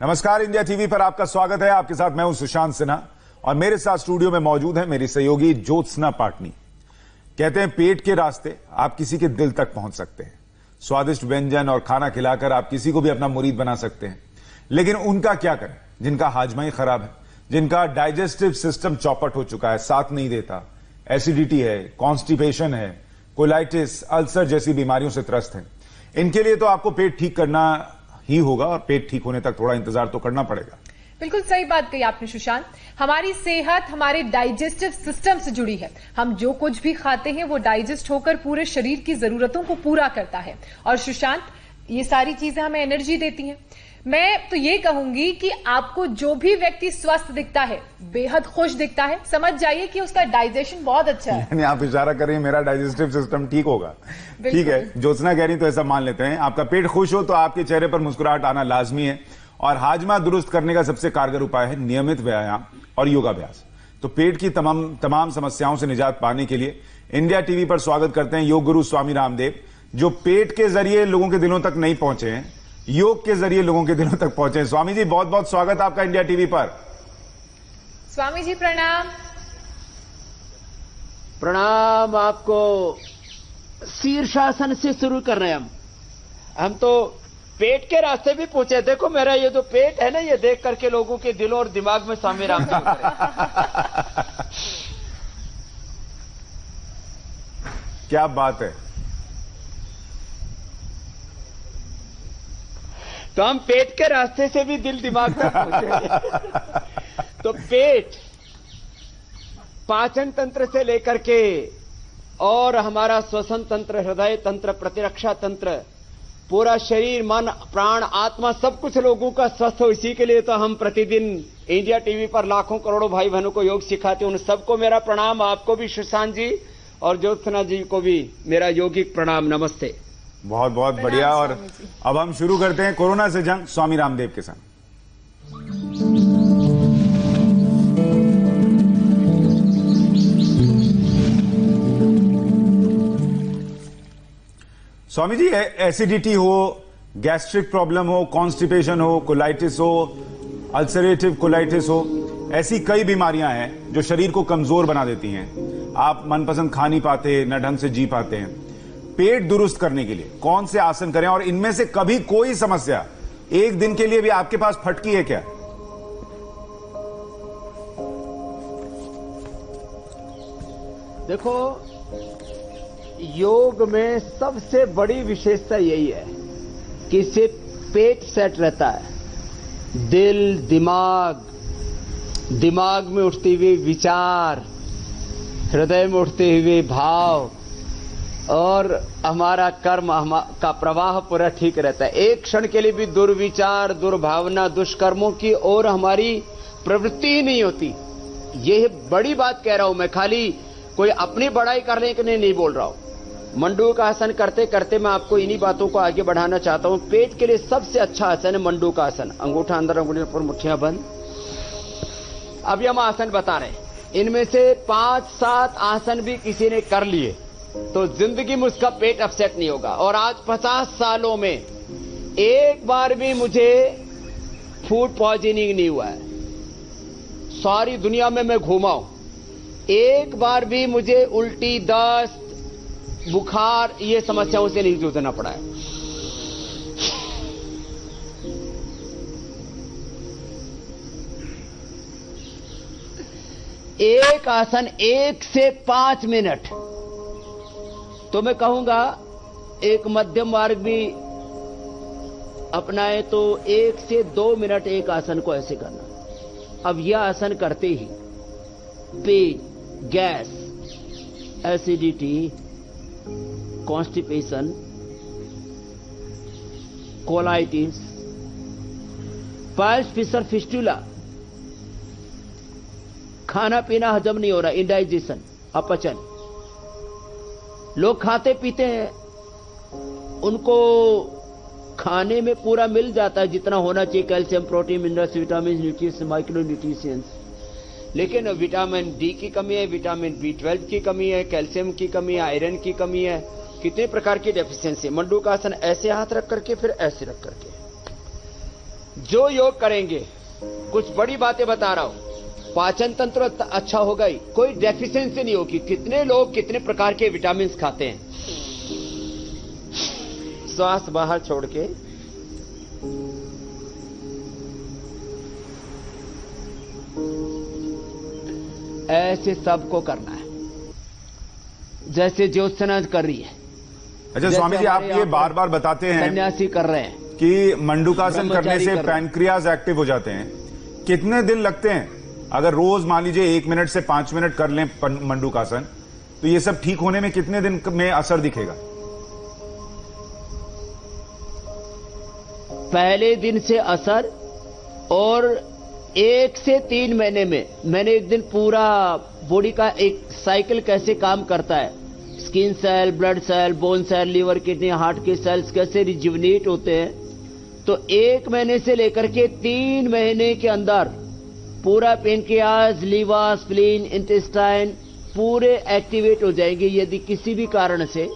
नमस्कार, India TV पर आपका स्वागत है। आपके साथ मैं हूं सुशांत सिन्हा और मेरे साथ स्टूडियो में मौजूद है मेरी सहयोगी ज्योत्सना पाटनी। कहते हैं पेट के रास्ते आप किसी के दिल तक पहुंच सकते हैं। स्वादिष्ट व्यंजन और खाना खिलाकर आप किसी को भी अपना मुरीद बना सकते हैं, लेकिन उनका क्या करें जिनका हाजमा ही खराब है, जिनका डाइजेस्टिव सिस्टम चौपट हो चुका है, साथ नहीं देता, एसिडिटी है, कॉन्स्टिपेशन है, कोलाइटिस, अल्सर जैसी बीमारियों से त्रस्त है। इनके लिए तो आपको पेट ठीक करना ही होगा और पेट ठीक होने तक थोड़ा इंतजार तो करना पड़ेगा। बिल्कुल सही बात कही आपने सुशांत। हमारी सेहत हमारे डाइजेस्टिव सिस्टम से जुड़ी है। हम जो कुछ भी खाते हैं वो डाइजेस्ट होकर पूरे शरीर की जरूरतों को पूरा करता है। और सुशांत, ये सारी चीजें हमें एनर्जी देती हैं। मैं तो ये कहूंगी कि आपको जो भी व्यक्ति स्वस्थ दिखता है, बेहद खुश दिखता है, समझ जाइए कि उसका डाइजेशन बहुत अच्छा है। यानी आप इशारा कर रही हैं मेरा डाइजेस्टिव सिस्टम ठीक होगा। ठीक है, ज्योत्सना कह रही तो ऐसा मान लेते हैं। आपका पेट खुश हो तो आपके चेहरे पर मुस्कुराहट आना लाजमी है। और हाजमा दुरुस्त करने का सबसे कारगर उपाय है नियमित व्यायाम और योगाभ्यास। तो पेट की तमाम समस्याओं से निजात पाने के लिए इंडिया टीवी पर स्वागत करते हैं योग गुरु स्वामी रामदेव, जो पेट के जरिए लोगों के दिलों तक नहीं पहुंचे हैं, योग के जरिए लोगों के दिलों तक पहुंचे। स्वामी जी, बहुत बहुत स्वागत आपका इंडिया टीवी पर। स्वामी जी प्रणाम। प्रणाम आपको। शीर्षासन से शुरू कर रहे हैं हम तो पेट के रास्ते भी पूछे। देखो मेरा ये जो पेट है ना, ये देख करके लोगों के दिल और दिमाग में स्वामी रामदेव क्या बात है। तो हम पेट के रास्ते से भी दिल दिमाग में पहुंचे। तो पेट पाचन तंत्र से लेकर के और हमारा श्वसन तंत्र, हृदय तंत्र, प्रतिरक्षा तंत्र, पूरा शरीर, मन, प्राण, आत्मा, सब कुछ लोगों का स्वस्थ हो। इसी के लिए तो हम प्रतिदिन इंडिया टीवी पर लाखों करोड़ों भाई बहनों को योग सिखाते हैं। उन सबको मेरा प्रणाम। आपको भी सुशांत जी और ज्योत्सना जी को भी मेरा योगिक प्रणाम। नमस्ते। बहुत बहुत बढ़िया। और अब हम शुरू करते हैं कोरोना से जंग स्वामी रामदेव के संग। स्वामी जी, एसिडिटी हो, गैस्ट्रिक प्रॉब्लम हो, कॉन्स्टिपेशन हो, कोलाइटिस हो, अल्सरेटिव कोलाइटिस हो, ऐसी कई बीमारियां हैं जो शरीर को कमजोर बना देती हैं। आप मनपसंद खा नहीं पाते, न ढंग से जी पाते हैं। पेट दुरुस्त करने के लिए कौन से आसन करें? और इनमें से कभी कोई समस्या एक दिन के लिए भी आपके पास फटकी है क्या? देखो, योग में सबसे बड़ी विशेषता यही है कि इससे पेट सेट रहता है। दिल, दिमाग में उठते हुए विचार, हृदय में उठते हुए भाव और हमारा कर्म का प्रवाह पूरा ठीक रहता है। एक क्षण के लिए भी दुर्विचार, दुर्भावना, दुष्कर्मों की ओर हमारी प्रवृत्ति ही नहीं होती। यह बड़ी बात कह रहा हूं मैं, खाली कोई अपनी बड़ाई करने के लिए नहीं बोल रहा हूं। मंडूक आसन करते करते मैं आपको इन्हीं बातों को आगे बढ़ाना चाहता हूं। पेट के लिए सबसे अच्छा आसन है मंडूक आसन। अंगूठा अंदर, अंगूठे पर, मुट्ठियां बंद। अभी हम आसन बता रहे हैं। इनमें से 5-7 आसन भी किसी ने कर लिए तो जिंदगी में उसका पेट अपसेट नहीं होगा। और आज 50 सालों में एक बार भी मुझे फूड पॉइजनिंग नहीं हुआ है। सारी दुनिया में मैं घूमा हूं, एक बार भी मुझे उल्टी, दस्त, बुखार, ये समस्याओं से नहीं जूझना पड़ा है। एक आसन 1 से 5 मिनट, तो मैं कहूंगा एक मध्यम मार्ग भी अपनाए तो 1 से 2 मिनट एक आसन को ऐसे करना। अब यह आसन करते ही पेट, gas, acidity, constipation, colitis, piles, fissure, fistula, खाना पीना हजम नहीं हो रहा, इंडाइजेशन, अपचन, लोग खाते पीते हैं, उनको खाने में पूरा मिल जाता है जितना होना चाहिए, calcium, protein, minerals, vitamin, nutrients, micro nutrients, लेकिन विटामिन डी की कमी है, विटामिन B12 की कमी है, कैल्शियम की कमी है, आयरन की कमी है, कितने प्रकार की डेफिशिएंसी। मंडूक आसन ऐसे हाथ रख करके, फिर ऐसे रख करके, जो योग करेंगे, कुछ बड़ी बातें बता रहा हूं, पाचन तंत्र अच्छा होगा ही, कोई डेफिशिएंसी नहीं होगी। कितने लोग कितने प्रकार के विटामिन खाते हैं। श्वास बाहर छोड़ के ऐसे सबको करना है, जैसे ज्योत्सना कर रही है। अच्छा स्वामी जी, आप ये बार बार बताते हैं सन्यासी कर रहे हैं कि मंडूकासन करने ब्रह्मचारी से कर रहे हैं। पैनक्रियाज एक्टिव हो जाते हैं। कितने दिन लगते हैं? अगर रोज मान लीजिए 1 मिनट से 5 मिनट कर लें मंडूकासन, तो ये सब ठीक होने में कितने दिन में असर दिखेगा? पहले दिन से असर, और 1 से 3 महीने में। मैंने एक दिन पूरा बॉडी का एक साइकिल कैसे काम करता है, skin cell, blood cell, bone cell, liver, kidney, heart के सेल्स कैसे रिजुवनेट होते हैं, तो 1 महीने से लेकर के 3 महीने के अंदर पूरा पेनक्रियाज, लीवर, स्प्लीन, इंटेस्टाइन पूरे एक्टिवेट हो जाएंगे। यदि किसी भी कारण से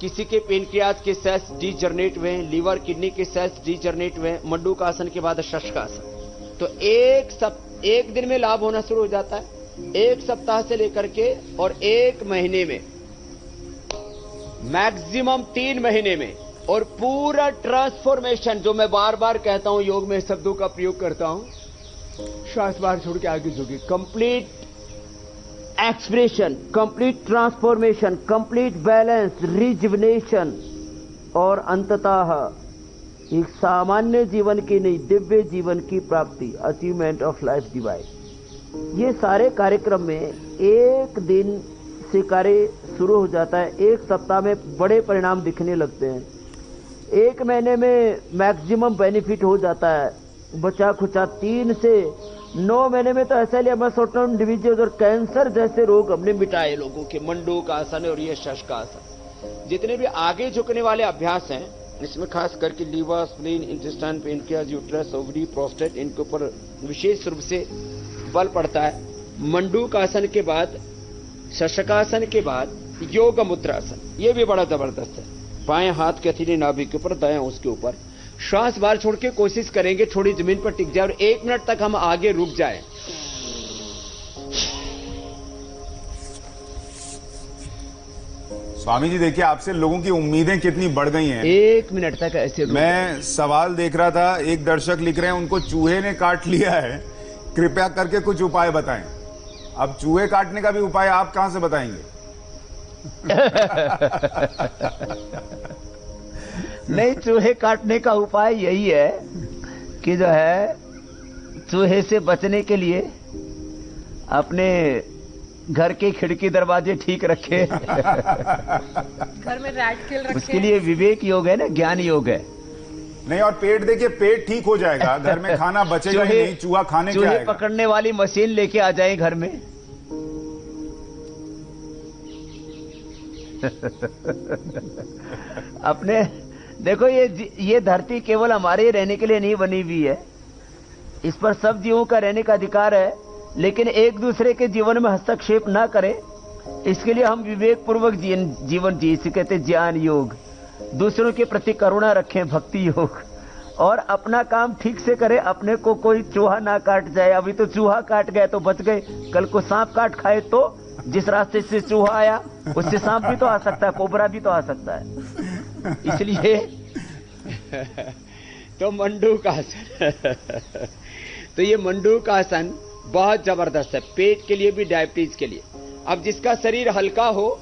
किसी के पेनक्रियाज के सेल्स डीजनरेट हुए, लीवर, किडनी के सेल्स डीजनरेट हुए, मंडूकासन के बाद शशकासन, तो एक दिन में लाभ होना शुरू हो जाता है। 1 सप्ताह से लेकर के और 1 महीने में, मैक्सिमम 3 महीने में, और पूरा ट्रांसफॉर्मेशन, जो मैं बार बार कहता हूं, योग में शब्दों का प्रयोग करता हूं, श्वास बाहर छोड़ के आगे झुकी, complete expression, complete transformation, complete balance, rejuvenation, और अंततः एक सामान्य जीवन की नहीं, दिव्य जीवन की प्राप्ति, अचीवमेंट ऑफ लाइफ डिवाइन। ये सारे कार्यक्रम में 1 दिन से कार्य शुरू हो जाता है, 1 सप्ताह में बड़े परिणाम दिखने लगते हैं, 1 महीने में मैक्सिमम बेनिफिट हो जाता है, बचा खुचा 3 से 9 महीने में तो ऐसा लिया, मैं टर्म डिजीज और कैंसर जैसे रोग हमने मिटाए लोगों के। मंडूकासन और ये शशकासन, जितने भी आगे झुकने वाले अभ्यास हैं, इसमें खास करके liver, spleen, intestine, pancreas, uterus, ovary, prostate, इनके ऊपर विशेष रूप से बल पड़ता है। मंडूकासन के बाद, शशकासन के बाद योग मुद्रासन, ये भी बड़ा जबरदस्त है। बाएं हाथ के हथेली नाभि के ऊपर, दाएं उसके ऊपर, श्वास बाहर छोड़ के कोशिश करेंगे थोड़ी जमीन पर टिक जाए और 1 मिनट तक हम आगे रुक जाए। स्वामी जी देखिए, आपसे लोगों की उम्मीदें कितनी बढ़ गई हैं। 1 मिनट तक ऐसे मैं सवाल देख रहा था, एक दर्शक लिख रहे हैं उनको चूहे ने काट लिया है, कृपया करके कुछ उपाय बताएं। अब चूहे काटने का भी उपाय आप कहां से बताएंगे? नहीं, चूहे काटने का उपाय यही है कि जो है, चूहे से बचने के लिए अपने घर के खिड़की दरवाजे ठीक रखे, घर में रैट किल रखे, उसके लिए विवेक योग है ना, ज्ञान योग है। नहीं, और पेट देखिए, पेट ठीक हो जाएगा, घर में खाना बचेगा ही नहीं, चूहा खाने के आएगा। चूहे पकड़ने वाली मशीन लेके आ जाए घर में। अपने देखो, ये धरती केवल हमारे रहने के लिए नहीं बनी हुई है, इस पर सब जीवों का रहने का अधिकार है, लेकिन एक दूसरे के जीवन में हस्तक्षेप ना करें, इसके लिए हम विवेक पूर्वक जीवन जी, इसे कहते ज्ञान योग। दूसरों के प्रति करुणा रखें, भक्ति योग, और अपना काम ठीक से करें। अपने को कोई चूहा ना काट जाए। अभी तो चूहा काट गए तो बच गए, कल को सांप काट खाए तो जिस रास्ते से चूहा आया उससे सांप भी तो आ सकता है, कोबरा भी तो आ सकता है। इसलिए तो मंडूकासन तो ये मंडूकासन बहुत जबरदस्त है, पेट के लिए भी, डायबिटीज के लिए। अब जिसका शरीर हल्का हो,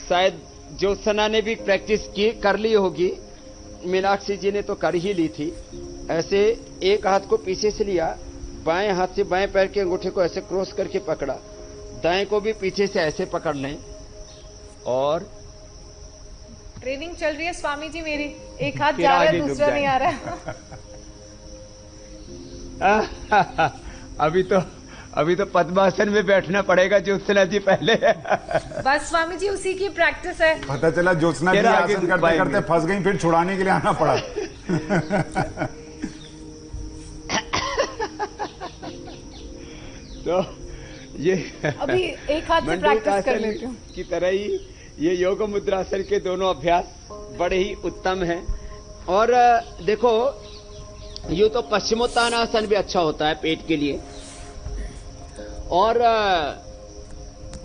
शायद ज्योत्सना ने भी प्रैक्टिस कर ली होगी, मीनाक्षी जी ने तो कर ही ली थी। ऐसे एक हाथ को पीछे से लिया, बाएं हाथ से बाएं पैर के अंगूठे को ऐसे क्रॉस करके पकड़ा, दाएं को भी पीछे से ऐसे पकड़ लें, और ट्रेनिंग चल रही है स्वामी जी मेरी, एक हाथ जा रहा है, दूसरा नहीं आ रहा है। अभी तो पद्मासन में बैठना पड़ेगा ज्योत्सना जी पहले। बस स्वामी जी उसी की प्रैक्टिस है। पता चला ज्योत्सना जी आसन करते करते फंस गई, फिर छुड़ाने के लिए आना पड़ा। तो ये अभी एक हाथ से प्रैक्टिस कर लेती हूँ की तरह ही ये योग मुद्रासन के दोनों अभ्यास बड़े ही उत्तम हैं। और देखो, यूं तो पश्चिमोत्तानासन भी अच्छा होता है पेट के लिए, और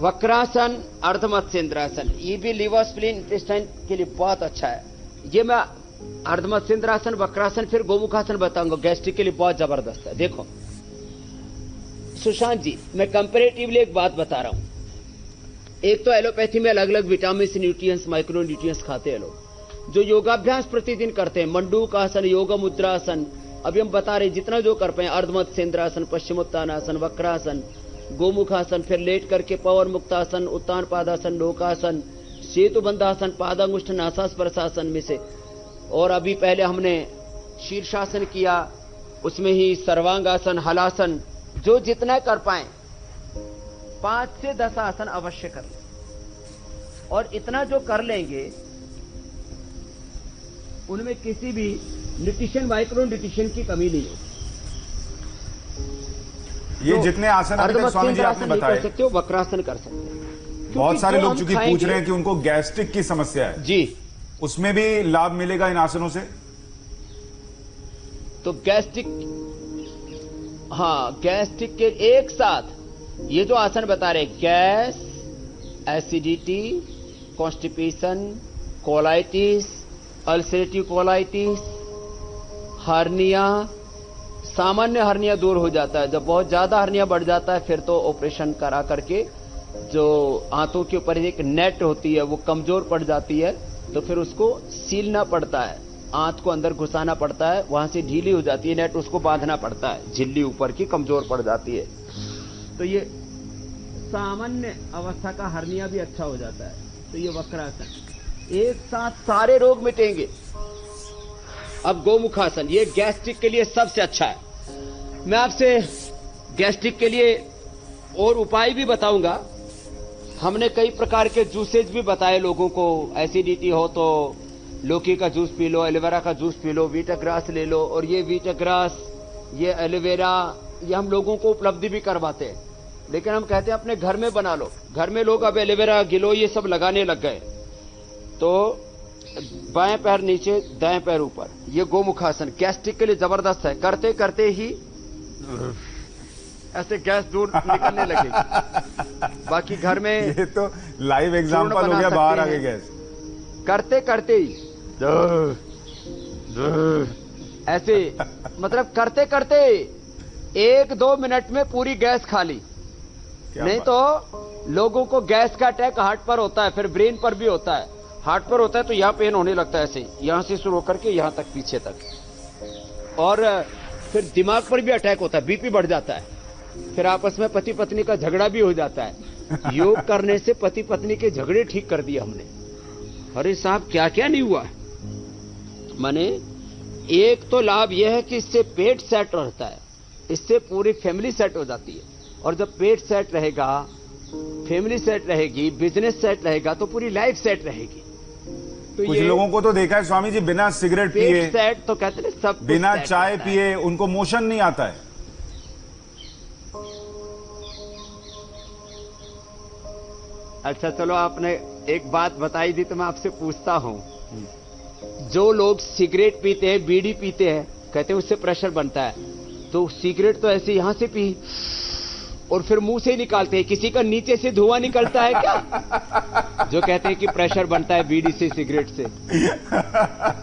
वक्रासन, अर्धमत्स्येंद्रासन, ये भी लीवर स्प्लीन इंटेस्टाइन के लिए बहुत अच्छा है। ये मैं अर्धमत्स्येंद्रासन, वक्रासन, फिर गोमुखासन बताऊंगा, गैस्ट्रिक के लिए बहुत जबरदस्त है। देखो सुशांत जी, मैं कंपैरेटिवली एक बात बता रहा हूं। एक तो एलोपैथी में अलग अलग विटामिन, न्यूट्रिएंट्स, माइक्रो न्यूट्रिएंट्स खाते हैं लोग। जो योगाभ्यास प्रतिदिन करते हैं, मंडूकासन, योग मुद्रासन, अभी हम बता रहे जितना जो कर पाए, अर्धमत्स्येंद्रासन, पश्चिमोत्तानासन, वक्रासन, गोमुखासन, फिर लेट करके पवन मुक्तासन, उत्तान पादासन, नौकासन, सेतुबंधासन, पादांगुष्ठ नासास्पर्शासन में से, और अभी पहले हमने शीर्षासन किया, उसमें ही सर्वांगासन, हलासन, जो जितना कर पाए 5 से 10 आसन अवश्य कर लें। और इतना जो कर लेंगे उनमें किसी भी न्यूट्रिशन, माइक्रो न्यूट्रिशन की कमी नहीं होगी। ये जितने आसन अभी तक स्वामी जी आपने बताए, कर सकते हो, वक्रासन कर सकते हो। बहुत सारे लोग चूंकि पूछ रहे हैं कि उनको गैस्ट्रिक की समस्या है जी, उसमें भी लाभ मिलेगा इन आसनों से? तो गैस्ट्रिक, हाँ, गैस्ट्रिक के एक साथ ये जो आसन बता रहे, gas, acidity, constipation, colitis, ulcerative colitis, hernia, सामान्य हर्निया दूर हो जाता है। जब बहुत ज्यादा हर्निया बढ़ जाता है फिर तो ऑपरेशन करा करके जो आंतों के ऊपर एक नेट होती है वो कमजोर पड़ जाती है, तो फिर उसको सीलना पड़ता है, आंत को अंदर घुसाना पड़ता है, वहां से ढीली हो जाती है नेट, उसको बांधना पड़ता है, झिल्ली ऊपर की कमजोर पड़ जाती है। तो ये सामान्य अवस्था का हर्निया भी अच्छा हो जाता है। तो ये वक्रासन, एक साथ सारे रोग मिटेंगे। अब गोमुखासन, ये गैस्ट्रिक के लिए सबसे अच्छा है। मैं आपसे गैस्ट्रिक के लिए और उपाय भी बताऊंगा। हमने कई प्रकार के जूसेज भी बताए लोगों को। एसिडिटी हो तो लौकी का जूस पी लो, एलोवेरा का जूस पी लो, वीटाग्रास ले लो, और ये वीटाग्रास, ये एलोवेरा, ये हम लोगों को उपलब्धि भी करवाते हैं। लेकिन हम कहते हैं अपने घर में बना लो। घर में लोग अब एलोवेरा, गिलो ये सब लगाने लग गए। तो बाएं पैर नीचे, दाएं पैर ऊपर, ये गोमुखासन गैस्ट्रिक के लिए जबरदस्त है। करते करते ही ऐसे गैस दूर निकलने लगेगी। बाकी घर में ये तो लाइव एग्जांपल हो गया, बाहर आ गई गैस। करते करते ही ऐसे, मतलब करते करते 1-2 मिनट में पूरी गैस खाली। नहीं तो लोगों को गैस का अटैक हार्ट पर होता है, फिर ब्रेन पर भी होता है। हार्ट पर होता है तो यहां पेन होने लगता है, ऐसे यहां से शुरू होकर के यहां तक, पीछे तक, और फिर दिमाग पर भी अटैक होता है, बीपी बढ़ जाता है, फिर आपस में पति पत्नी का झगड़ा भी हो जाता है। योग करने से पति पत्नी के झगड़े ठीक कर दिए हमने। अरे साहब, क्या क्या नहीं हुआ। माने एक तो लाभ यह है कि इससे पेट सेट रहता है, इससे पूरी फैमिली सेट हो जाती है। और जब पेट सेट रहेगा, फैमिली सेट रहेगी, बिजनेस सेट रहेगा, तो पूरी लाइफ सेट रहेगी। तो कुछ लोगों को तो देखा है स्वामी जी, बिना सिगरेट पिए, सेट तो कहते हैं सब, बिना चाय पिए उनको मोशन नहीं आता है। अच्छा चलो, आपने एक बात बताई दी तो मैं आपसे पूछता हूं। जो लोग सिगरेट पीते हैं, बीड़ी पीते हैं, कहते हैं उससे प्रेशर बनता है, तो सिगरेट तो ऐसे यहां से पी और फिर मुंह से निकालते हैं, किसी का नीचे से धुआं निकलता है क्या? जो कहते हैं कि प्रेशर बनता है बीड़ी से, सिगरेट से।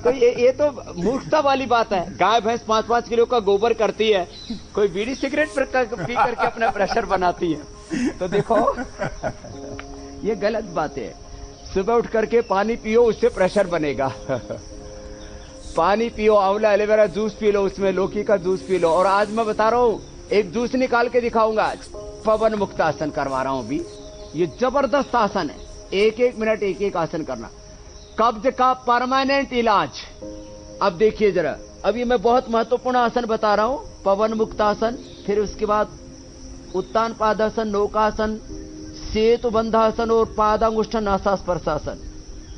तो ये तो मूर्खता वाली बात है। गाय भैंस 5-5 किलो का गोबर करती है, कोई बीड़ी सिगरेट पी करके अपना प्रेशर बनाती है। तो देखो ये गलत बात है। सुबह उठ करके पानी पियो, उससे प्रेशर बनेगा। पानी पियो, आंवला एलोवेरा जूस पी लो, उसमें लौकी का जूस पी लो। और आज मैं बता रहा हूं, एक जूस निकाल के दिखाऊंगा आज, पवन मुक्त आसन करवा रहा हूं अभी। ये जबरदस्त आसन है, 1-1 मिनट एक आसन करना, कब्ज का परमानेंट इलाज। अब देखिए जरा, अभी मैं बहुत महत्वपूर्ण आसन बता रहा हूं, पवन मुक्त आसन, फिर उसके बाद उत्तान पादासन, नौकासन, सेतु बंधासन और पादांगुष्ठ नासास्पर्शासन।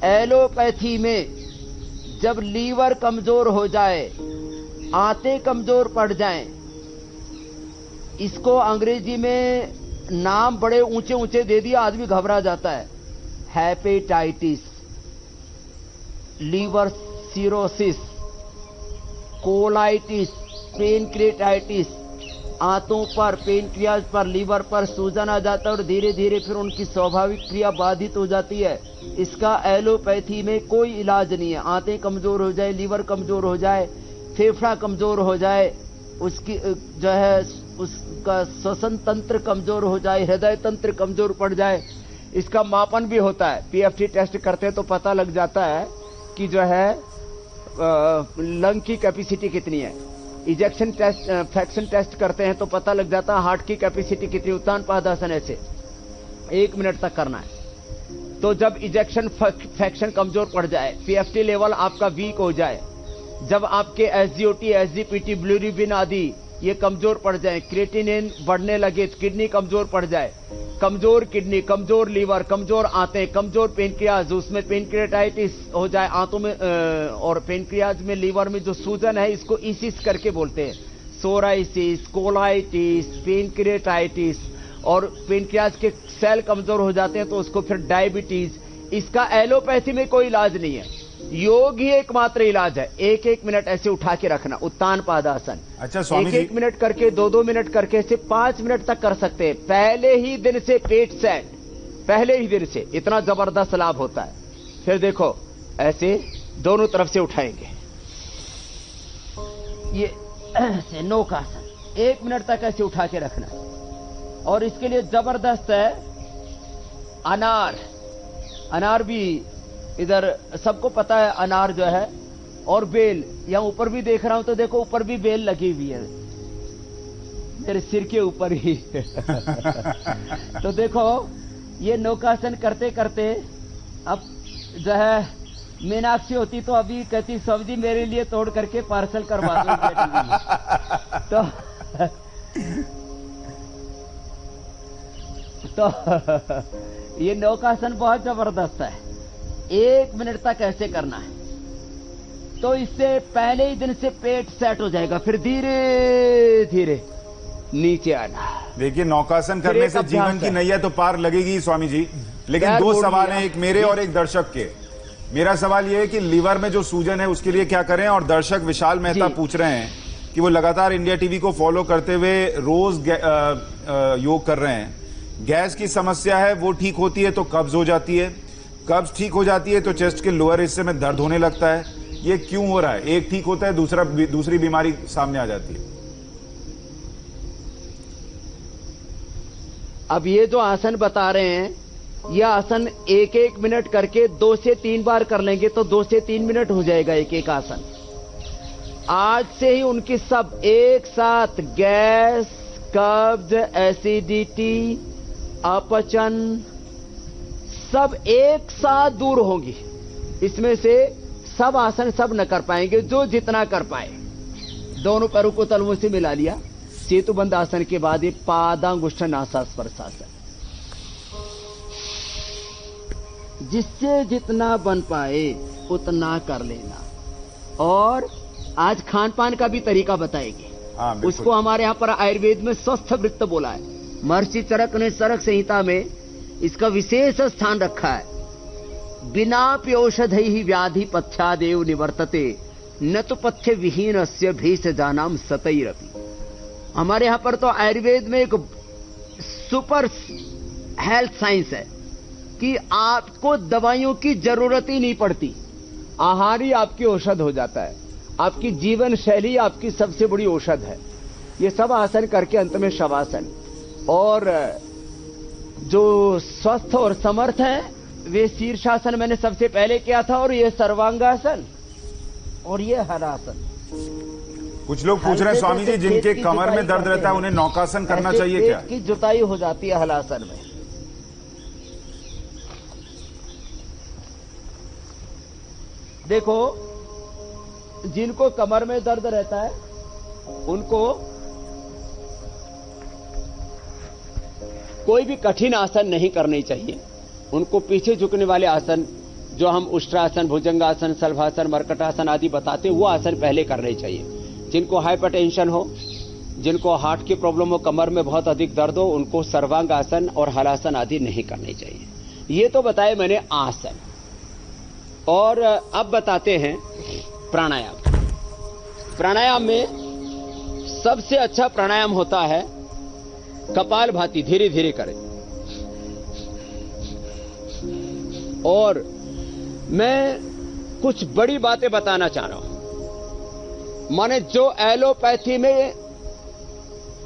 एलोपैथी में जब लीवर कमजोर हो जाए, आंतें कमजोर पड़ जाएं, इसको अंग्रेजी में नाम बड़े ऊंचे ऊंचे दे दिया, आदमी घबरा जाता है। Hepatitis, liver cirrhosis, colitis, pancreatitis, आंतों पर, पेनक्रियाज पर, लीवर पर सूजन आ जाता है और धीरे धीरे फिर उनकी स्वाभाविक क्रिया बाधित हो जाती है। इसका एलोपैथी में कोई इलाज नहीं है। आंतें कमजोर हो जाए, लीवर कमजोर हो जाए, फेफड़ा कमजोर हो जाए, उसकी जो है उसका श्वसन तंत्र कमजोर हो जाए, हृदय तंत्र कमजोर पड़ जाए, इसका मापन भी होता है। पीएफटी टेस्ट करते हैं तो पता लग जाता है कि जो है लंग की कैपेसिटी कितनी है। इजेक्शन टेस्ट, फ्रैक्शन टेस्ट करते हैं तो पता लग जाता है हार्ट की कैपेसिटी कितनी। उत्तान पादासन ऐसे 1 मिनट तक करना है। तो जब इजेक्शन फ्रैक्शन कमजोर पड़ जाए, पीएफटी लेवल आपका वीक हो जाए, जब आपके एसजीओटी, एसजीपीटी, बिलिरुबिन आदि ये कमजोर पड़ जाए, क्रिएटिनिन बढ़ने लगे, किडनी कमजोर पड़ जाए, कमजोर किडनी, कमजोर लीवर, कमजोर आंतें, कमजोर पेनक्रियाज, उसमें पेनक्रियाटाइटिस हो जाए आंतों में, और पेनक्रियाज में, लीवर में जो सूजन है इसको ईसिस करके बोलते हैं, सोराइसिस, कोलाइटिस, पेनक्रियाटाइटिस, और पेनक्रियाज के सेल कमजोर हो जाते हैं तो उसको फिर डायबिटीज। इसका एलोपैथी में कोई इलाज नहीं है, योग ही एकमात्र इलाज है। 1-1 मिनट ऐसे उठा के रखना, उत्तान पादासन। अच्छा स्वामी जी, 1-1 मिनट करके, 2-2 मिनट करके, ऐसे 5 मिनट तक कर सकते हैं। पहले ही दिन से पेट सेट, पहले ही दिन से इतना जबरदस्त लाभ होता है। फिर देखो ऐसे दोनों तरफ से उठाएंगे, ये ऐसे नौकासन 1 मिनट तक ऐसे उठा के रखना। और इसके लिए जबरदस्त है अनार। अनार भी इधर सबको पता है, अनार जो है, और बेल। यहां ऊपर भी देख रहा हूं तो देखो ऊपर भी बेल लगी हुई है, मेरे सिर के ऊपर ही। तो देखो ये नौकासन करते करते अब जो है मीनाक्षी होती तो अभी कहती सब्जी मेरे लिए तोड़ करके पार्सल करवा दो। तो ये नौकासन बहुत जबरदस्त है। 1 मिनट तक ऐसे करना है तो इससे पहले ही दिन से पेट सेट हो जाएगा। फिर धीरे धीरे नीचे आना। देखिए नौकासन करने से जीवन की नैया तो पार लगेगी स्वामी जी, लेकिन 2 सवाल हैं, एक मेरे और एक दर्शक के। मेरा सवाल यह है कि लीवर में जो सूजन है उसके लिए क्या करें, और दर्शक विशाल मेहता पूछ रहे हैं कि वो लगातार इंडिया टीवी को फॉलो करते हुए रोज योग कर रहे हैं। गैस की समस्या है, वो ठीक होती है तो कब्ज हो जाती है, कब्ज ठीक हो जाती है तो चेस्ट के लोअर हिस्से में दर्द होने लगता है। ये क्यों हो रहा है? एक ठीक होता है, दूसरी बीमारी सामने आ जाती है। अब ये जो आसन बता रहे हैं, यह आसन 1-1 मिनट करके 2 से 3 बार कर लेंगे तो 2 से 3 मिनट हो जाएगा एक आसन। आज से ही उनकी सब एक साथ गैस, कब्ज, एसिडिटी, अपचन सब एक साथ दूर होंगी। इसमें से सब आसन सब न कर पाएंगे, जो जितना कर पाए। दोनों पैरों को तलवों से मिला लिया। सेतुबंध आसन के बाद ये पादांगुष्ठ नासास्पर्शासन, जिससे जितना बन पाए उतना कर लेना। और आज खान पान का भी तरीका बताएंगे। उसको हमारे यहाँ पर आयुर्वेद में स्वस्थ वृत्त बोला है। महर्षि चरक ने चरक संहिता में इसका विशेष स्थान रखा है। बिना औषधि व्याधि पथ्यादेव निवर्तते, न तो पथ्य विहीनस्य भेषजानाम सतैरपि। हमारे यहाँ पर तो आयुर्वेद में एक सुपर हेल्थ साइंस है कि आपको दवाइयों की जरूरत ही नहीं पड़ती। आहार ही आपकी औषध हो जाता है। आपकी जीवन शैली आपकी सबसे बड़ी औषध है। ये सब आसन करके अंत में शवासन। और जो स्वस्थ और समर्थ है वे शीर्षासन मैंने सबसे पहले किया था, और ये सर्वांगासन, और ये हलासन। कुछ लोग पूछ रहे हैं स्वामी जी, जिनके कमर में दर्द रहता है उन्हें नौकासन करना चाहिए क्या? की जुताई हो जाती है हलासन में। देखो जिनको कमर में दर्द रहता है उनको कोई भी कठिन आसन नहीं करनी चाहिए। उनको पीछे झुकने वाले आसन जो हम उष्ट्रासन, भुजंगासन, शलभासन, मर्कटासन आदि बताते हैं, वो आसन पहले करने चाहिए। जिनको हाइपरटेंशन हो, जिनको हार्ट की प्रॉब्लम हो, कमर में बहुत अधिक दर्द हो, उनको सर्वांग आसन और हलासन आदि नहीं करने चाहिए। ये तो बताए मैंने आसन। और अब बताते हैं प्राणायाम। प्राणायाम में सबसे अच्छा प्राणायाम होता है कपालभाति, धीरे धीरे करें। और मैं कुछ बड़ी बातें बताना चाह रहा हूं। माने जो एलोपैथी में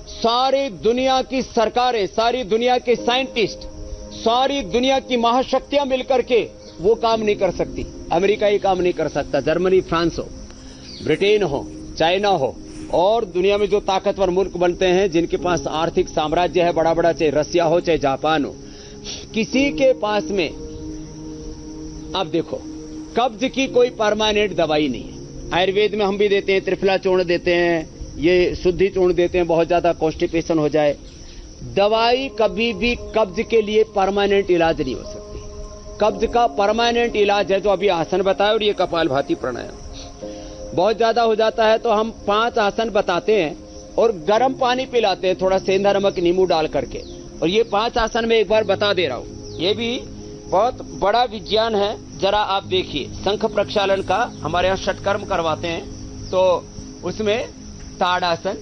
सारी दुनिया की सरकारें, सारी दुनिया के साइंटिस्ट, सारी दुनिया की महाशक्तियां मिलकर के वो काम नहीं कर सकती। अमेरिका ये काम नहीं कर सकता, जर्मनी, फ्रांस हो, ब्रिटेन हो, चाइना हो, और दुनिया में जो ताकतवर मुल्क बनते हैं, जिनके पास आर्थिक साम्राज्य है बड़ा बड़ा, चाहे रसिया हो चाहे जापान हो, किसी के पास में अब देखो कब्ज की कोई परमानेंट दवाई नहीं है। आयुर्वेद में हम भी देते हैं, त्रिफला चूर्ण देते हैं, ये शुद्धि चूर्ण देते हैं, बहुत ज्यादा कॉन्स्टिपेशन हो जाए। दवाई कभी भी कब्ज के लिए परमानेंट इलाज नहीं हो सकती। कब्ज का परमानेंट इलाज है जो अभी आसन बताया और ये कपालभाति प्राणायाम। बहुत ज्यादा हो जाता है तो हम 5 आसन बताते हैं और गर्म पानी पिलाते हैं, थोड़ा सेंधा नमक नींबू डाल करके। और ये 5 आसन में एक बार बता दे रहा हूं, ये भी बहुत बड़ा विज्ञान है। जरा आप देखिए, शंख प्रक्षालन का हमारे यहाँ षटकर्म करवाते हैं, तो उसमें ताड़ासन,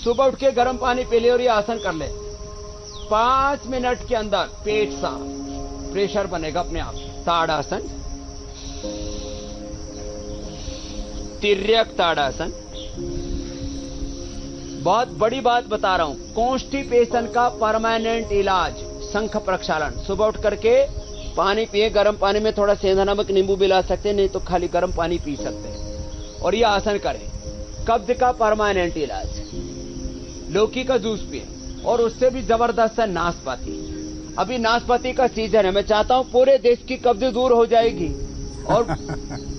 सुबह उठ के गर्म पानी पी ले और ये आसन कर ले, 5 मिनट के अंदर पेट साफ, प्रेशर बनेगा अपने आप। ताड़ासन, तिर्यक ताड़ासन। बहुत बड़ी बात बता रहा हूं, कॉन्स्टिपेशन का परमानेंट इलाज शंख प्रक्षालन। सुबह उठ करके पानी पिए, गर्म पानी में थोड़ा सेंधा नमक नींबू मिला सकते हैं, नहीं तो खाली गर्म पानी पी सकते हैं और ये आसन करें। कब्ज का परमानेंट इलाज। लौकी का जूस पिए, और उससे भी जबरदस्त है नाशपाती। अभी नाशपाती का सीजन है, मैं चाहता हूं पूरे देश की कब्ज दूर हो जाएगी और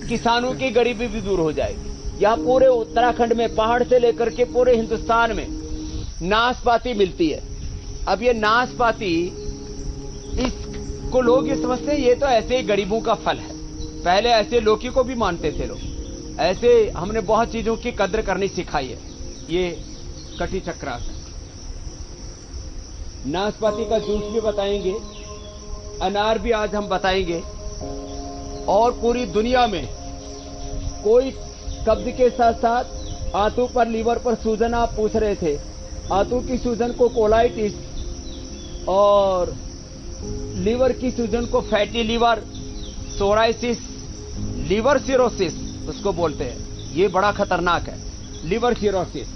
किसानों की गरीबी भी दूर हो जाएगी। यहाँ पूरे उत्तराखंड में पहाड़ से लेकर के पूरे हिंदुस्तान में नाशपाती मिलती है। अब ये नाशपाती, इसको लोग ये समझते हैं ये तो ऐसे ही गरीबों का फल है। पहले ऐसे लौकी को भी मानते थे लोग। ऐसे हमने बहुत चीजों की कद्र करनी सिखाई है। ये कटी चक्रासन, नाशपाती का जूस भी बताएंगे, अनार भी आज हम बताएंगे। और पूरी दुनिया में कोई कब्ज के साथ साथ आंतों पर, लीवर पर सूजन आप पूछ रहे थे, आंतों की सूजन को कोलाइटिस और लीवर की सूजन को fatty liver, psoriasis, liver cirrhosis उसको बोलते हैं। ये बड़ा खतरनाक है, लीवर सिरोसिस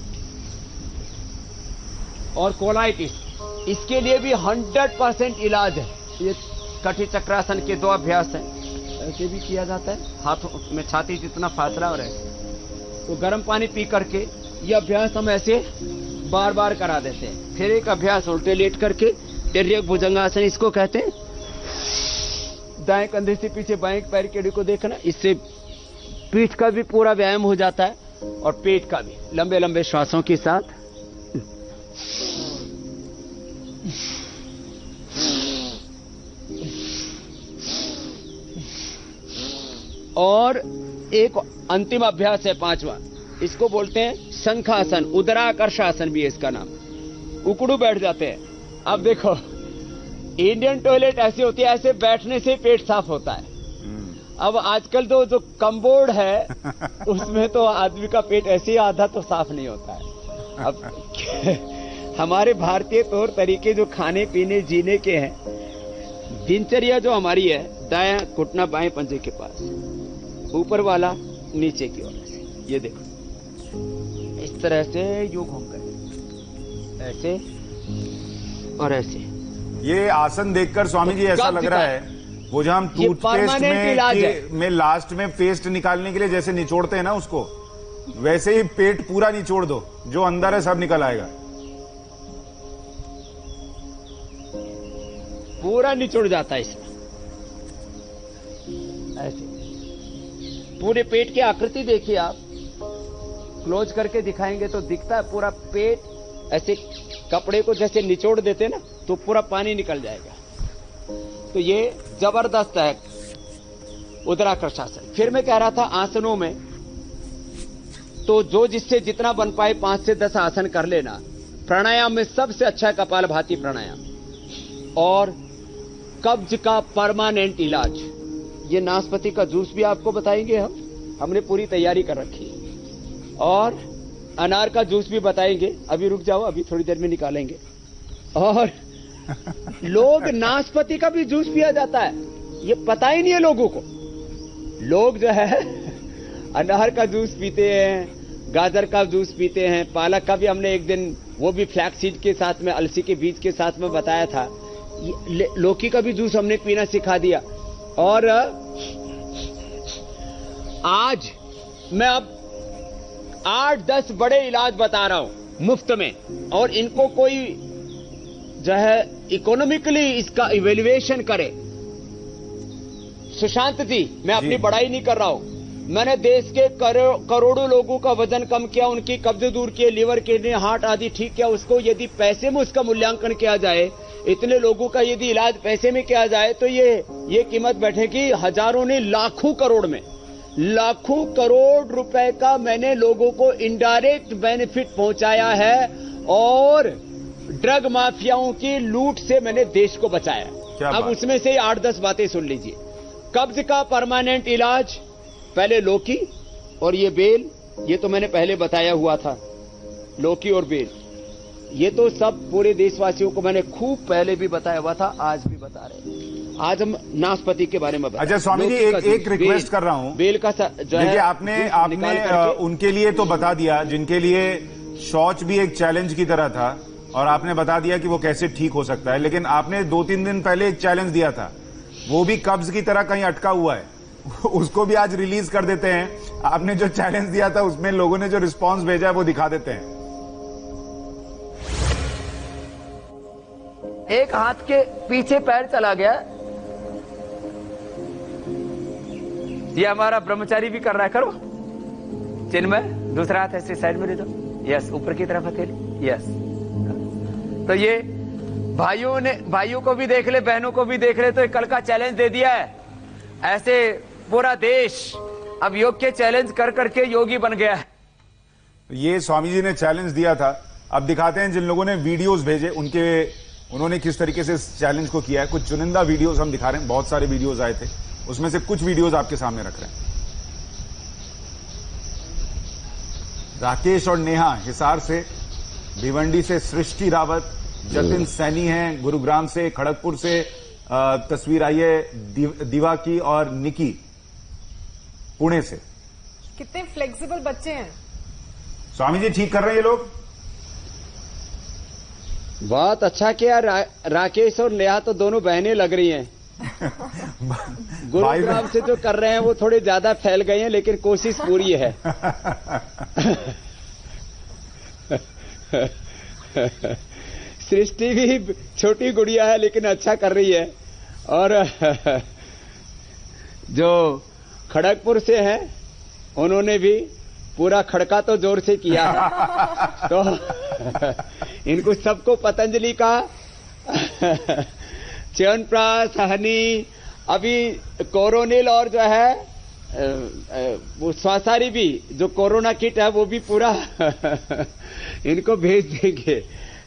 और कोलाइटिस। इसके लिए भी 100% इलाज है। ये कटी चक्रासन के 2 अभ्यास हैं, ऐसे भी किया जाता है, हाथों में छाती जितना फासला और ऐसे। तो गर्म पानी पी करके ये अभ्यास हम ऐसे बार बार करा देते हैं। फिर एक अभ्यास उल्टे लेट करके, तिर्यक भुजंगासन इसको कहते हैं। दाएं कंधे से पीछे बाएं पैर की एड़ी को देखना, इससे पीठ का भी पूरा व्यायाम हो जाता है और पेट का भी। लंबे लंबे श्वासों के साथ और एक अंतिम अभ्यास है 5वां, इसको बोलते हैं शंखासन, उदराकर्षासन भी है इसका नाम। उकड़ू बैठ जाते हैं। अब देखो, इंडियन टॉयलेट ऐसी होती है, ऐसे बैठने से पेट साफ होता है। अब आजकल तो जो कम्बोर्ड है उसमें तो आदमी का पेट ऐसे ही आधा तो साफ नहीं होता है। अब हमारे भारतीय तौर तरीके जो खाने पीने जीने के हैं, दिनचर्या जो हमारी है, दायां घुटना बाएं पंजे के पास, ऊपर वाला नीचे की ओर, ये देखो इस तरह से योग घूम कर ऐसे और ऐसे। ये आसन देखकर स्वामी जी ऐसा लग रहा है वो जहां हम टूथपेस्ट में लास्ट में पेस्ट निकालने के लिए जैसे निचोड़ते हैं ना उसको, वैसे ही पेट पूरा निचोड़ दो, जो अंदर है सब निकल आएगा। पूरा निचोड़ जाता है इसमें, ऐसे। पूरे पेट की आकृति देखिए आप, क्लोज करके दिखाएंगे तो दिखता है पूरा पेट ऐसे। कपड़े को जैसे निचोड़ देते ना तो पूरा पानी निकल जाएगा। तो ये जबरदस्त है उदराकर्षासन। फिर मैं कह रहा था आसनों में, तो जो जिससे जितना बन पाए 5 से 10 आसन कर लेना। प्राणायाम में सबसे अच्छा है कपालभाति प्राणायाम। और कब्ज का परमानेंट इलाज, ये नाशपाती का जूस भी आपको बताएंगे हमने पूरी तैयारी कर रखी है। और अनार का जूस भी बताएंगे, अभी रुक जाओ, अभी थोड़ी देर में निकालेंगे। और लोग नाशपाती का भी जूस पिया जाता है, ये पता ही नहीं है लोगों को। लोग जो है अनार का जूस पीते हैं, गाजर का जूस पीते हैं, पालक का भी हमने एक दिन वो भी फ्लैक्स सीड के साथ में, अलसी के बीज के साथ में बताया था। लौकी का भी जूस हमने पीना सिखा दिया। और आज मैं अब 8-10 बड़े इलाज बता रहा हूं मुफ्त में, और इनको कोई जो है इकोनॉमिकली इसका इवेल्युएशन करे। सुशांत जी, मैं अपनी बड़ाई नहीं कर रहा हूं, मैंने देश के करोड़ों लोगों का वजन कम किया, उनकी कब्ज दूर किए, लिवर किडनी हार्ट आदि ठीक किया। उसको यदि पैसे में उसका मूल्यांकन किया जाए, इतने लोगों का यदि इलाज पैसे में किया जाए, तो ये कीमत बैठेगी हजारों ने लाखों करोड़ में। लाखों करोड़ रुपए का मैंने लोगों को इनडायरेक्ट बेनिफिट पहुंचाया है, और ड्रग माफियाओं की लूट से मैंने देश को बचाया। अब उसमें से 8-10 बातें सुन लीजिए। कब्ज का परमानेंट इलाज, पहले लौकी और ये बेल, ये तो मैंने पहले बताया हुआ था, लौकी और बेल, ये तो सब पूरे देशवासियों को मैंने खूब पहले भी बताया हुआ था, आज भी बता रहे हैं। आज हम नाशपाती के बारे में बताएं। अच्छा स्वामी जी, एक रिक्वेस्ट कर रहा हूं, बेल का जो है आपने उनके लिए तो बता दिया जिनके लिए शौच भी एक चैलेंज की तरह था, और आपने बता दिया कि वो कैसे ठीक हो सकता है, लेकिन आपने 2-3 दिन पहले एक चैलेंज दिया था, वो भी कब्ज की तरह कहीं अटका हुआ है, उसको भी आज रिलीज कर देते हैं। आपने जो चैलेंज दिया था उसमें लोगों ने जो रिस्पांस भेजा है वो दिखा देते हैं। एक हाथ के पीछे पैर चला गया, ये हमारा ब्रह्मचारी भी कर रहा है, करो चिन्मय, दूसरा हाथ ऐसे साइड में दे दो, यस, ऊपर की तरफ हथेली, यस। तो ये भाइयों को भी देख ले, बहनों को भी देख ले, तो कल का चैलेंज दे दिया है। ऐसे पूरा देश अब योग के चैलेंज कर करके योगी बन गया है। ये स्वामी जी ने चैलेंज दिया था, अब दिखाते हैं जिन लोगों ने वीडियोस भेजे उन्होंने किस तरीके से इस चैलेंज को किया है। कुछ चुनिंदा वीडियोस हम दिखा रहे हैं, बहुत सारे वीडियोस आए थे, उसमें से कुछ वीडियोस आपके सामने रख रहे हैं। राकेश और नेहा हिसार से, भिवंडी से सृष्टि रावत, जतिन सैनी हैं गुरुग्राम से, खड़गपुर से तस्वीर आई है दिवा की, और निकी पुणे से। कितने फ्लेक्सिबल बच्चे हैं। स्वामी जी ठीक कर रहे हैं ये लोग, बहुत अच्छा किया। राकेश और नेहा तो दोनों बहनें लग रही हैं। गुरुग्राम से जो कर रहे हैं वो थोड़े ज्यादा फैल गए हैं, लेकिन कोशिश पूरी है। सृष्टि भी छोटी गुड़िया है लेकिन अच्छा कर रही है, और जो खड़गपुर से हैं उन्होंने भी पूरा खड़का तो जोर से किया है। तो इनको सबको पतंजलि का च्यवनप्राश, हनी, अभी कोरोनिल और जो है वो स्वासारी भी, जो कोरोना किट है वो भी पूरा इनको भेज देंगे।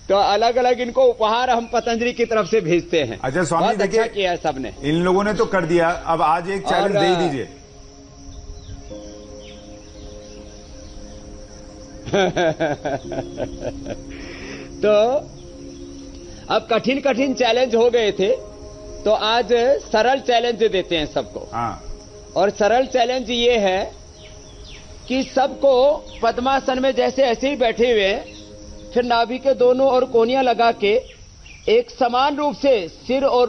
तो अलग अलग इनको उपहार हम पतंजलि की तरफ से भेजते हैं। अच्छा स्वामी, देखिए अच्छा किया है सबने, इन लोगों ने तो कर दिया, अब आज एक चैलेंज दे दीजिए। तो अब कठिन कठिन चैलेंज हो गए थे, तो आज सरल चैलेंज देते हैं सबको। हाँ। और सरल चैलेंज ये है कि सबको पद्मासन में जैसे ऐसे ही बैठे हुए हैं, फिर नाभि के दोनों ओर कोनियां लगा के एक समान रूप से सिर और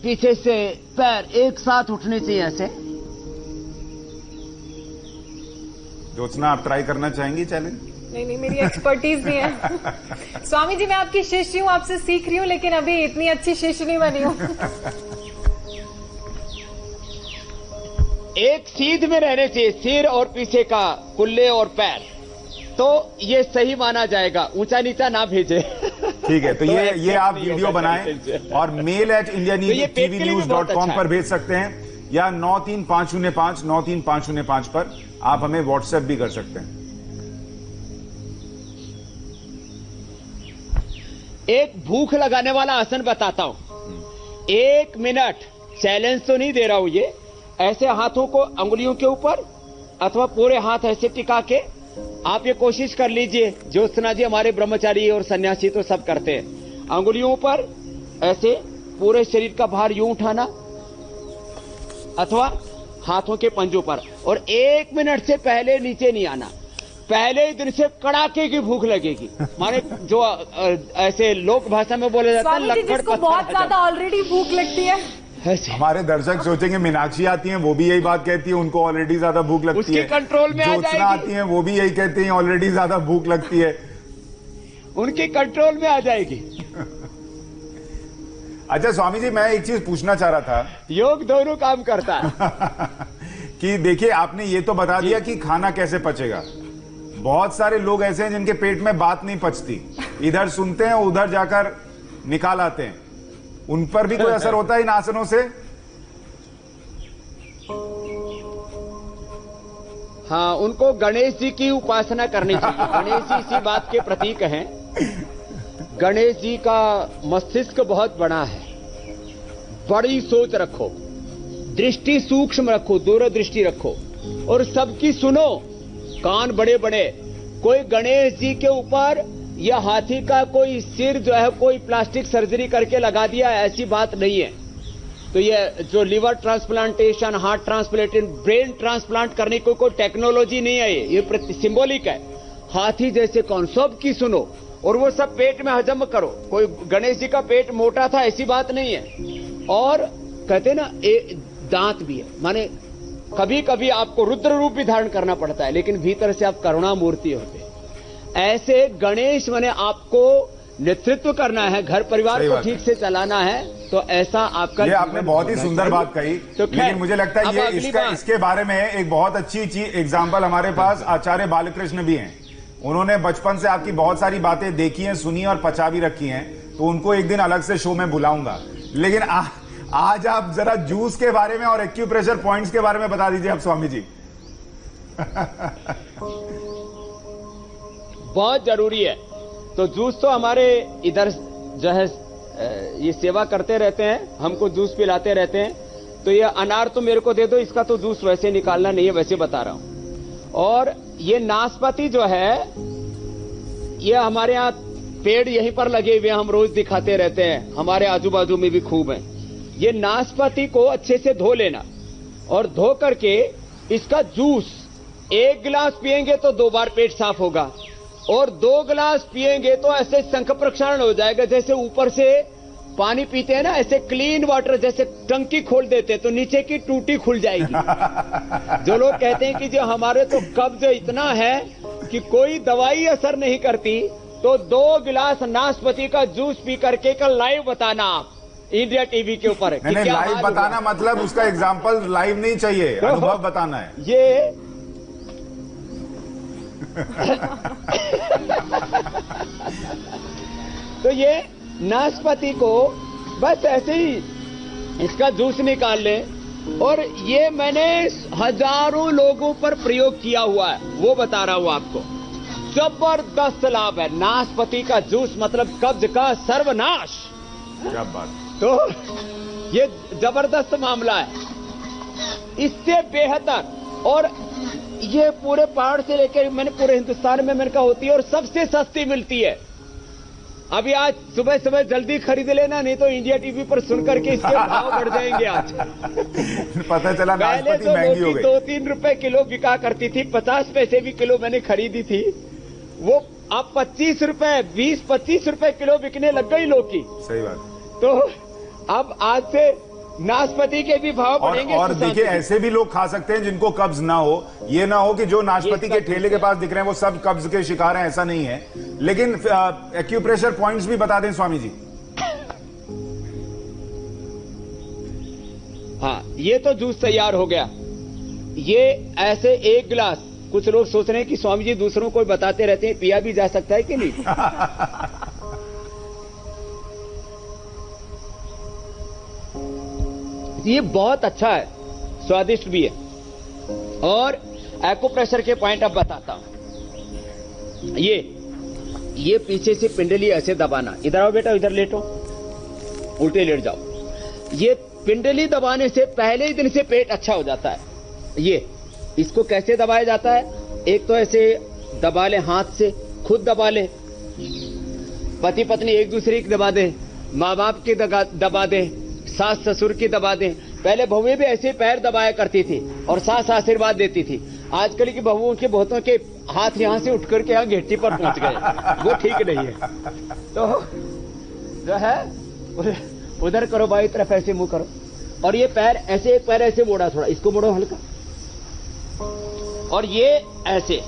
पीछे से पैर एक साथ उठने चाहिए ऐसे। ज्योत्सना, आप ट्राई करना चाहेंगी चैलेंज? नहीं, मेरी एक्सपर्टीज नहीं है। स्वामी जी, मैं आपकी शिष्य हूँ, आपसे सीख रही हूँ, लेकिन अभी इतनी अच्छी शिष्य नहीं बनी हूँ। एक सीध में रहने चाहिए, सिर और पीछे का कुल्ले और पैर, तो ये सही माना जाएगा, ऊंचा नीचा ना भेजे। ठीक है, तो ये आप वीडियो बनाएं और mail@indianews.com पर भेज सकते हैं, या 93505 93505 पर आप हमें व्हाट्सएप भी कर सकते हैं। एक भूख लगाने वाला आसन बताता हूं, 1 मिनट, चैलेंज तो नहीं दे रहा हूं ये, ऐसे हाथों को अंगुलियों के ऊपर अथवा पूरे हाथ ऐसे टिका के आप ये कोशिश कर लीजिए, ज्योत्सना जी हमारे ब्रह्मचारी और सन्यासी तो सब करते हैं, अंगुलियों पर ऐसे पूरे शरीर का भार यूं उठाना अथवा हाथों के पंजों पर, और 1 मिनट से पहले नीचे नहीं आना। पहले ही दिन से कड़ाके की भूख लगेगी, माने जो ऐसे लोक भाषा में बोला जाता है लक्कड़ जिसको बहुत ज्यादा ऑलरेडी भूख लगती है। हमारे दर्शक सोचेंगे मीनाक्षी आती हैं वो भी यही बात कहती है, उनको ऑलरेडी ज्यादा भूख लगती उसके है। कंट्रोल में आ ज्योत्सना आती हैं वो भी यही कहती हैं ऑलरेडी ज्यादा भूख लगती है, उनके कंट्रोल में आ जाएगी। अच्छा स्वामी जी, मैं एक चीज पूछना चाह रहा था। योग दोनों काम करता है। कि देखिए आपने ये तो बता दिया कि खाना कैसे पचेगा, बहुत सारे लोग ऐसे हैं जिनके पेट में बात नहीं पचती, इधर सुनते हैं उधर जाकर निकाल आते हैं, उन पर भी कोई असर होता है इन आसनों से? हाँ, उनको गणेश जी की उपासना करनी चाहिए। गणेश जी इसी बात के प्रतीक हैं। गणेश जी का मस्तिष्क बहुत बड़ा है, बड़ी सोच रखो, दृष्टि सूक्ष्म रखो, दूरदृष्टि रखो और सबकी सुनो, कान बड़े बड़े। कोई गणेश जी के ऊपर या हाथी का कोई सिर जो है कोई प्लास्टिक सर्जरी करके लगा दिया, ऐसी बात नहीं है। तो ये जो liver transplantation, heart transplantation, brain transplant करने को कोई टेक्नोलॉजी नहीं है, ये सिंबॉलिक है। हाथी जैसे कौन, सबकी सुनो और वो सब पेट में हजम करो। कोई गणेश जी का पेट मोटा था ऐसी बात नहीं है। और कहते ना दांत भी है, माने कभी कभी आपको रुद्र रूप भी धारण करना पड़ता है, लेकिन भीतर से आप करुणा मूर्ति होते हैं। ऐसे गणेश माने आपको नेतृत्व करना है, घर परिवार को ठीक से चलाना है, तो ऐसा आपका ये आपने बहुत ही सुंदर बात कही। तो लेकिन मुझे लगता है ये इसके बारे में एक बहुत अच्छी चीज एग्जाम्पल हमारे पास आचार्य बालकृष्ण भी हैं। उन्होंने बचपन से आपकी बहुत सारी बातें देखी हैं, सुनी और पचा भी रखी हैं, तो उनको एक दिन अलग से शो में बुलाऊंगा। लेकिन आज आप जरा जूस के बारे में और एक्यूप्रेशर पॉइंट्स के बारे में बता दीजिए आप स्वामी जी। बहुत जरूरी है। तो जूस तो हमारे इधर जो है ये सेवा करते रहते हैं, हमको जूस पिलाते रहते हैं। तो ये अनार तो मेरे को दे दो, इसका तो जूस वैसे निकालना नहीं है, वैसे बता रहा हूं। और ये नाशपाती जो है, ये हमारे यहाँ पेड़ यहीं पर लगे हुए, हम रोज दिखाते रहते हैं, हमारे आजू बाजू में भी खूब है। ये नाशपाती को अच्छे से धो लेना और धो करके इसका जूस 1 गिलास पिएंगे तो 2 बार पेट साफ होगा, और 2 गिलास पिएंगे तो ऐसे शंख प्रक्षालन हो जाएगा, जैसे ऊपर से पानी पीते हैं ना, ऐसे क्लीन वाटर, जैसे टंकी खोल देते तो नीचे की टूटी खुल जाएगी। जो लोग कहते हैं कि जो हमारे तो कब्ज इतना है कि कोई दवाई असर नहीं करती, तो 2 गिलास नाशपाती का जूस पी करके कल लाइव बताना आप इंडिया टीवी के ऊपर। नहीं, लाइव बताना मतलब उसका एग्जाम्पल लाइव नहीं चाहिए, अनुभव बताना है ये। तो ये नाशपाती को बस ऐसे ही इसका जूस निकाल लें, और ये मैंने हजारों लोगों पर प्रयोग किया हुआ है, वो बता रहा हूं आपको। जबरदस्त लाभ है नाशपाती का जूस, मतलब कब्ज का सर्वनाश। क्या बात। तो ये जबरदस्त मामला है, इससे बेहतर। और ये पूरे पहाड़ से लेकर मैंने पूरे हिंदुस्तान में मैंने कहा होती है, और सबसे सस्ती मिलती है। अभी आज सुबह सुबह जल्दी खरीद लेना, नहीं तो इंडिया टीवी पर सुनकर के इसके भाव बढ़ जाएंगे आज। पता चला नाशपाती महंगी हो गई। 2-3 रुपए किलो बिका करती थी, 50 पैसे भी किलो मैंने खरीदी थी, वो अब 25 रुपए 20-25 रुपए किलो बिकने लग गई लौकी। सही बात। तो अब आज से नाशपाती के भी भाव बढ़ेंगे। और देखिए ऐसे भी लोग खा सकते हैं जिनको कब्ज ना हो, ये ना हो कि जो नाशपाती के ठेले के पास दिख रहे हैं वो सब कब्ज के शिकार हैं, ऐसा नहीं है। लेकिन एक्यूप्रेशर पॉइंट्स भी बता दें स्वामी जी। हाँ, ये तो जूस तैयार हो गया। ये ऐसे 1 गिलास, कुछ लोग सोच रहे हैं कि स्वामी जी दूसरों को बताते रहते हैं, पिया भी जा सकता है कि नहीं? ये बहुत अच्छा है, स्वादिष्ट भी है। और एक्यूप्रेशर के पॉइंट अब बताता हूं। ये पीछे से पिंडली ऐसे दबाना, इधर आओ बेटा, इधर लेटो, उल्टे लेट जाओ। ये पिंडली दबाने से पहले ही दिन से पेट अच्छा हो जाता है। ये इसको कैसे दबाया जाता है? एक तो ऐसे दबा ले हाथ से, खुद दबा ले, पति पत्नी एक दूसरे की दबा दे, माँ बाप की दबा दे, सास ससुर की दबा दे। पहले बहुएं भी ऐसे पैर दबाया करती थी और सास आशीर्वाद देती थी। आजकल की बहुओं के बहुतों के हाथ यहाँ से उठ करके यहाँ घेटी पर पहुंच गए, वो ठीक नहीं है। तो जो है उधर करो, बाई तरफ ऐसे मुंह करो, और ये पैर ऐसे, एक पैर ऐसे मोड़ा, थोड़ा इसको मोड़ो हल्का, और ये ऐसे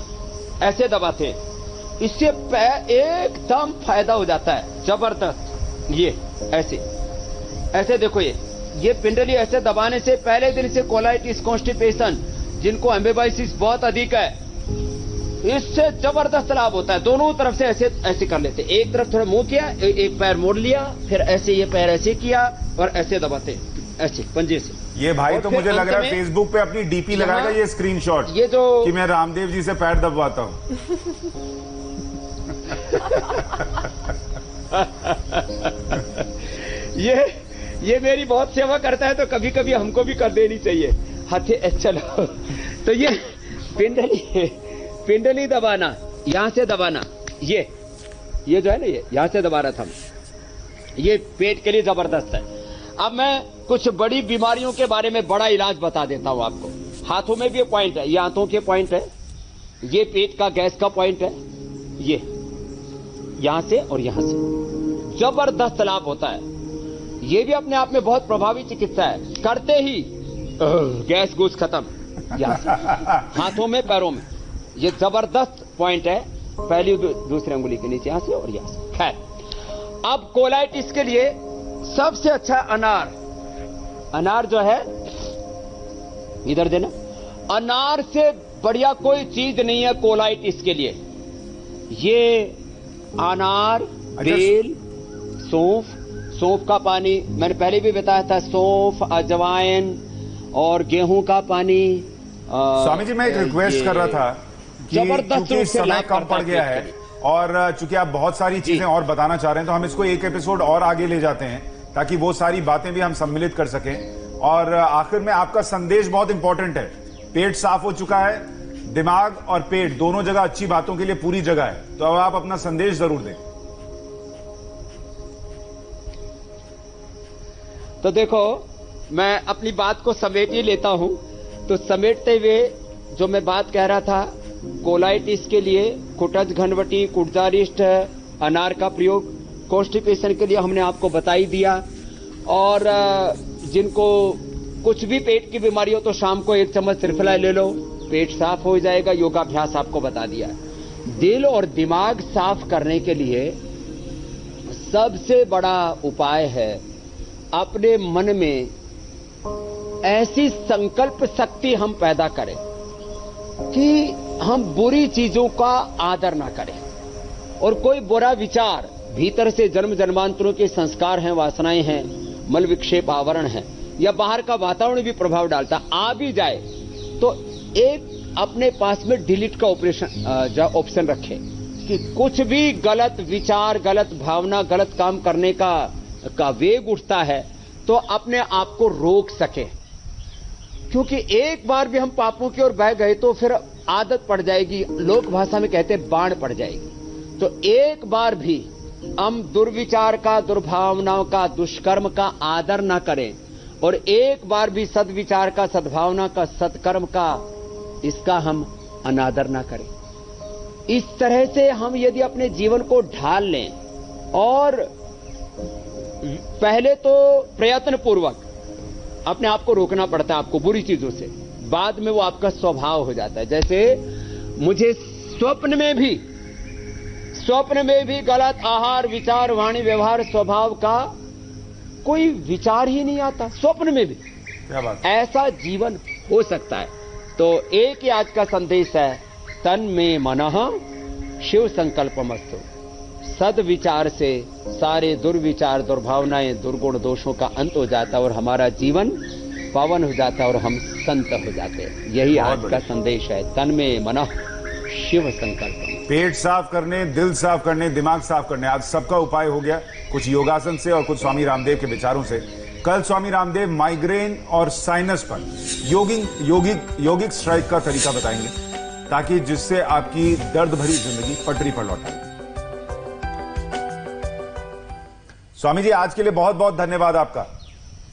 ऐसे दबाते हैं। इससे पैर एकदम फायदा हो जाता है, जबरदस्त। ये ऐसे ऐसे देखो, ये पिंडली ऐसे दबाने से पहले दिन से कोलाइटिस, कॉन्स्टिपेशन, जिनको एम्बेबाइसिस बहुत अधिक है, इससे जबरदस्त लाभ होता है। दोनों तरफ से ऐसे ऐसे कर लेते, एक तरफ थोड़ा मुंह किया, एक पैर मोड़ लिया, फिर ऐसे ये पैर ऐसे किया और ऐसे दबाते, ऐसे पंजे से। ये भाई तो मुझे लग रहा है फेसबुक पे अपनी डीपी लगाएगा ये स्क्रीनशॉट, ये जो कि मैं रामदेव जी से पैर दबवाता हूं। ये मेरी बहुत सेवा करता है, तो कभी कभी हमको भी कर देनी चाहिए। हाथे चलो, तो ये पिंडली दबाना, यहां से दबाना, ये जो है ना, ये यहां से दबा रहा था, ये पेट के लिए जबरदस्त है। अब मैं कुछ बड़ी बीमारियों के बारे में बड़ा इलाज बता देता हूं आपको। हाथों में भी पॉइंट है, ये हाथों के पॉइंट है, ये पेट का गैस का पॉइंट है, ये यहां से और यहां से जबरदस्त लाभ होता है। ये भी अपने आप में बहुत प्रभावी चिकित्सा है। करते ही गैस गुस खत्म, यहां से हाथों में, पैरों में, ये जबरदस्त पॉइंट है, पहली दूसरी अंगुली के नीचे, यहां से और यहां से। खैर, अब कोलाइटिस के लिए सबसे अच्छा अनार जो है, इधर देना, अनार से बढ़िया कोई चीज नहीं है कोलाइटिस के लिए। ये अनार, बेल, सौंफ का पानी, मैंने पहले भी बताया था, सौंफ, अजवाइन और गेहूं का पानी। स्वामी जी, मैं एक रिक्वेस्ट कर रहा था कि क्योंकि समय कम पड़ गया है और चूंकि आप बहुत सारी चीजें और बताना चाह रहे हैं, तो हम इसको एक एपिसोड और आगे ले जाते हैं ताकि वो सारी बातें भी हम सम्मिलित कर सकें। और आखिर में आपका संदेश बहुत इंपॉर्टेंट है। पेट साफ हो चुका है, दिमाग और पेट दोनों जगह अच्छी बातों के लिए पूरी जगह है, तो अब आप अपना संदेश जरूर दें। तो देखो, मैं अपनी बात को समेट ही लेता हूं। तो समेटते हुए जो मैं बात कह रहा था, कोलाइटिस के लिए कुटज, घनवटी, कुटजारिष्ट, अनार का प्रयोग, कॉन्स्टिपेशन के लिए हमने आपको बता ही दिया। और जिनको कुछ भी पेट की बीमारी हो तो शाम को 1 चम्मच त्रिफला ले लो, पेट साफ हो जाएगा। योगाभ्यास आपको बता दिया। दिल और दिमाग साफ करने के लिए सबसे बड़ा उपाय है अपने मन में ऐसी संकल्प शक्ति हम पैदा करें कि हम बुरी चीजों का आदर ना करें। और कोई बुरा विचार भीतर से जन्म जन्मांतरों के संस्कार हैं, वासनाएं हैं, मल विक्षेप आवरण है, या बाहर का वातावरण भी प्रभाव डालता, आ भी जाए तो एक अपने पास में डिलीट का ऑप्शन रखें कि कुछ भी गलत विचार, गलत भावना, गलत काम करने का वेग उठता है तो अपने आप को रोक सके। क्योंकि एक बार भी हम पापों की ओर बह गए तो फिर आदत पड़ जाएगी, लोक भाषा में कहते हैं बाण पड़ जाएगी। तो एक बार भी हम दुर्विचार का, दुर्भावनाओं का, दुष्कर्म का आदर ना करें, और एक बार भी सद्विचार का, सद्भावना का, सत्कर्म का, इसका हम अनादर ना करें। इस तरह से हम यदि अपने जीवन को ढाल लें, और पहले तो प्रयत्न पूर्वक अपने आप को रोकना पड़ता है आपको बुरी चीजों से, बाद में वो आपका स्वभाव हो जाता है। जैसे मुझे स्वप्न में भी गलत आहार, विचार, वाणी, व्यवहार, स्वभाव का कोई विचार ही नहीं आता, स्वप्न में भी। क्या बात? ऐसा जीवन हो सकता है। तो एक ही आज का संदेश है, तन में मनः शिव संकल्पमस्तु। सद विचार से सारे दुर्विचार, दुर्भावनाएं, दुर्गुण, दोषों का अंत हो जाता है और हमारा जीवन पावन हो जाता है और हम संत हो जाते हैं। यही आज का संदेश है, तन में मनः शिव संकल्प। पेट साफ करने, दिल साफ करने, दिमाग साफ करने, आज सबका उपाय हो गया, कुछ योगासन से और कुछ स्वामी रामदेव के विचारों से। कल स्वामी रामदेव माइग्रेन और साइनस पर योगिक स्ट्राइक का तरीका बताएंगे। ताकि जिससे आपकी दर्द भरी जिंदगी पटरी पर लौट आए। स्वामी जी, आज के लिए बहुत बहुत धन्यवाद आपका।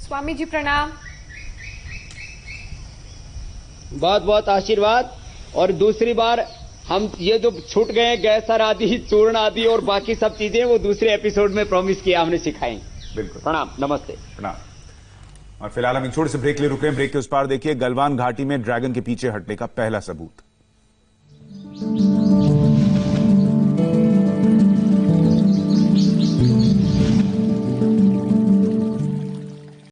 स्वामी जी प्रणाम। बहुत बहुत आशीर्वाद। और दूसरी बार हम ये जो छूट गए गैसर आदि, चूर्ण आदि और बाकी सब चीजें वो दूसरे एपिसोड में प्रॉमिस किया हमने सिखाएंगे। बिल्कुल। प्रणाम, नमस्ते। प्रणाम। और फिलहाल हम एक छोटे से ब्रेक ले रुके हैं। ब्रेक के उस पार देखिए, गलवान घाटी में ड्रैगन के पीछे हटने का पहला सबूत।